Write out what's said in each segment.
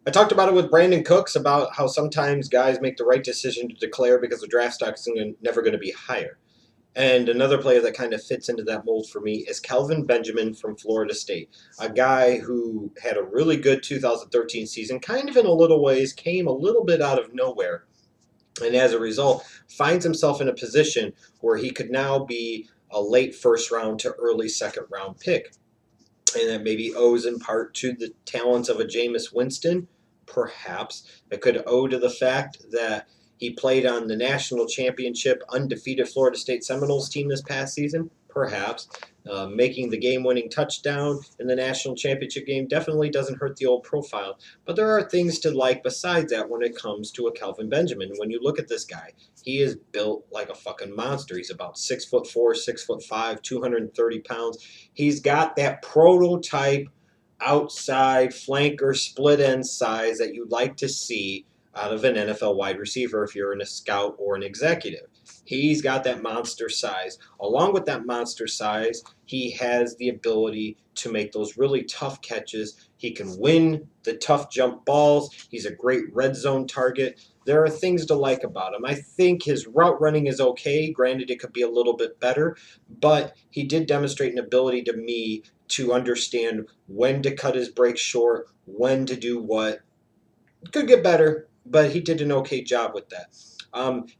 I talked about it with Brandon Cooks about how sometimes guys make the right decision to declare because the draft stock is never going to be higher. And another player that kind of fits into that mold for me is Kelvin Benjamin from Florida State, a guy who had a really good 2013 season, kind of in a little ways, came a little bit out of nowhere, and as a result, finds himself in a position where he could now be a late first round to early second round pick. And that maybe owes in part to the talents of a Jameis Winston, perhaps. It could owe to the fact that he played on the national championship undefeated Florida State Seminoles team this past season, perhaps. Making the game-winning touchdown in the national championship game definitely doesn't hurt the old profile. But there are things to like besides that when it comes to a Kelvin Benjamin. When you look at this guy, he is built like a fucking monster. He's about 6'4", 6'5", 230 pounds. He's got that prototype outside flanker split end size that you'd like to see out of an NFL wide receiver if you're in a scout or an executive. He's got that monster size. Along with that monster size, he has the ability to make those really tough catches. He can win the tough jump balls. He's a great red zone target. There are things to like about him. I think his route running is okay. Granted, it could be a little bit better, but he did demonstrate an ability to me to understand when to cut his breaks short, when to do what. Could get better, but he did an okay job with that.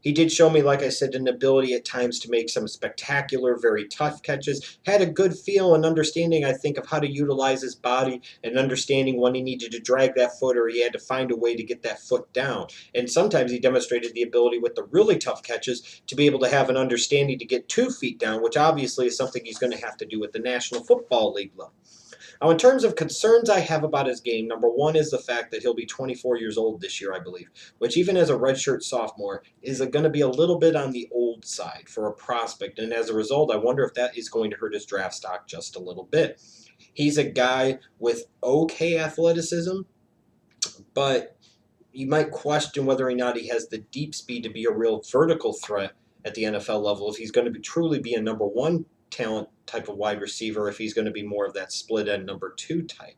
He did show me, like I said, an ability at times to make some spectacular, very tough catches. Had a good feel and understanding, I think, of how to utilize his body and understanding when he needed to drag that foot or he had to find a way to get that foot down. And sometimes he demonstrated the ability with the really tough catches to be able to have an understanding to get 2 feet down, which obviously is something he's going to have to do at the National Football League level. Now, in terms of concerns I have about his game, number one is the fact that he'll be 24 years old this year, I believe, which even as a redshirt sophomore is going to be a little bit on the old side for a prospect. And as a result, I wonder if that is going to hurt his draft stock just a little bit. He's a guy with okay athleticism, but you might question whether or not he has the deep speed to be a real vertical threat at the NFL level if he's going to truly be a number one talent type of wide receiver, if he's going to be more of that split end number two type.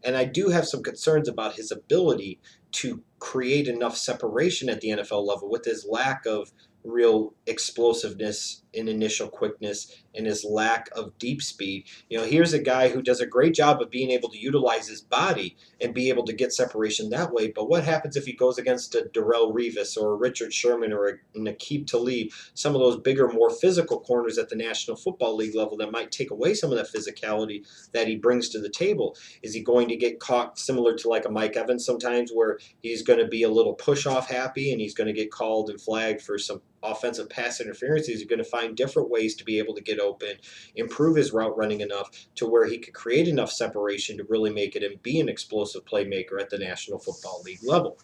And I do have some concerns about his ability to create enough separation at the NFL level with his lack of real explosiveness and initial quickness and his lack of deep speed. Here's a guy who does a great job of being able to utilize his body and be able to get separation that way. But what happens if he goes against a Darrell Revis or a Richard Sherman or a Nakeem Talib, some of those bigger, more physical corners at the National Football League level that might take away some of that physicality that he brings to the table? Is he going to get caught similar to like a Mike Evans sometimes where he's going to be a little push-off happy and he's going to get called and flagged for some offensive pass interference? He's going to find different ways to be able to get open, improve his route running enough to where he could create enough separation to really make it and be an explosive playmaker at the National Football League level.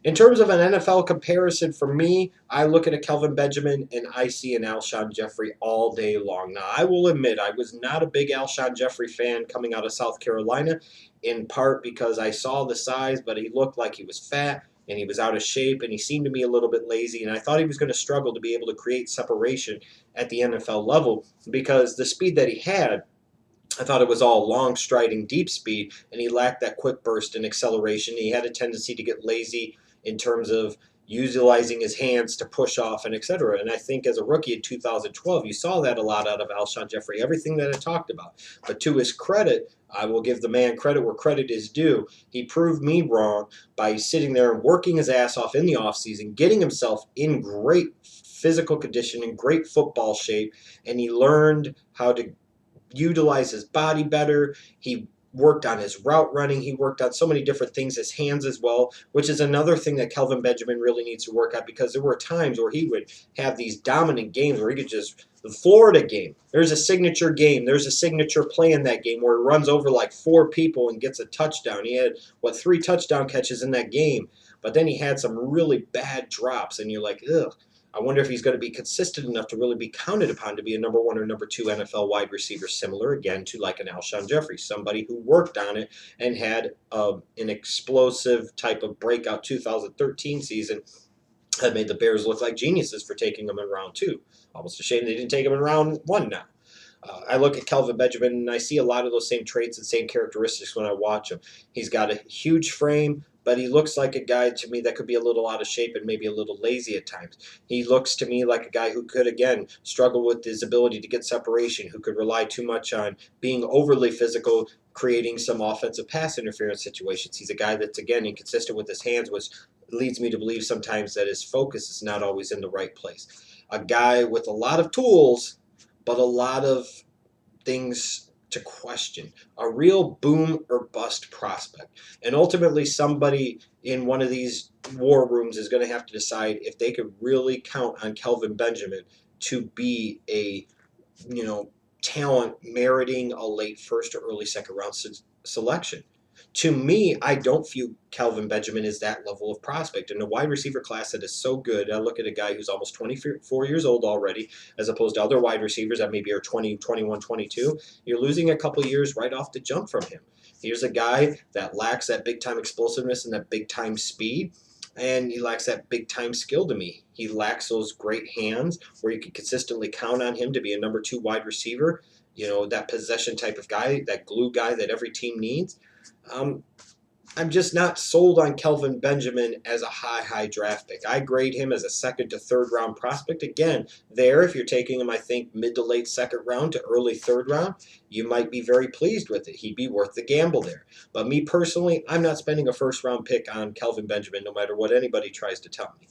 In terms of an NFL comparison for me, I look at a Kelvin Benjamin and I see an Alshon Jeffrey all day long. Now, I will admit I was not a big Alshon Jeffrey fan coming out of South Carolina, in part because I saw the size, but he looked like he was fat and he was out of shape and he seemed to me a little bit lazy, and I thought he was going to struggle to be able to create separation at the NFL level because the speed that he had, I thought it was all long striding deep speed, and he lacked that quick burst and acceleration. He had a tendency to get lazy in terms of utilizing his hands to push off and etc. And I think as a rookie in 2012, you saw that a lot out of Alshon Jeffrey, everything that I talked about. But to his credit, I will give the man credit where credit is due. He proved me wrong by sitting there and working his ass off in the offseason, getting himself in great physical condition, in great football shape, and he learned how to utilize his body better. He worked on his route running. He worked on so many different things, his hands as well, which is another thing that Kelvin Benjamin really needs to work on, because there were times where he would have these dominant games where he could just, the Florida game, there's a signature game, there's a signature play in that game where he runs over like 4 people and gets a touchdown. He had, 3 touchdown catches in that game, but then he had some really bad drops, and you're like, ugh. I wonder if he's going to be consistent enough to really be counted upon to be a number 1 or number 2 NFL wide receiver, similar again to like an Alshon Jeffrey, somebody who worked on it and had an explosive type of breakout 2013 season that made the Bears look like geniuses for taking him in round 2. Almost a shame they didn't take him in round 1 now. I look at Kelvin Benjamin and I see a lot of those same traits and same characteristics when I watch him. He's got a huge frame, but he looks like a guy to me that could be a little out of shape and maybe a little lazy at times. He looks to me like a guy who could, again, struggle with his ability to get separation, who could rely too much on being overly physical, creating some offensive pass interference situations. He's a guy that's, again, inconsistent with his hands, which leads me to believe sometimes that his focus is not always in the right place. A guy with a lot of tools, but a lot of things to question. A real boom or bust prospect. And ultimately, somebody in one of these war rooms is going to have to decide if they could really count on Kelvin Benjamin to be a, you know, talent meriting a late first or early second round selection. To me, I don't view Kelvin Benjamin as that level of prospect. In a wide receiver class that is so good, I look at a guy who's almost 24 years old already, as opposed to other wide receivers that maybe are 20, 21, 22. You're losing a couple years right off the jump from him. Here's a guy that lacks that big time explosiveness and that big time speed, and he lacks that big time skill to me. He lacks those great hands where you can consistently count on him to be a number 2 wide receiver, you know, that possession type of guy, that glue guy that every team needs. Um, I'm just not sold on Kelvin Benjamin as a high draft pick. I grade him as a second to third round prospect. Again, there, if you're taking him, I think, mid to late second round to early third round, you might be very pleased with it. He'd be worth the gamble there. But me personally, I'm not spending a first round pick on Kelvin Benjamin, no matter what anybody tries to tell me.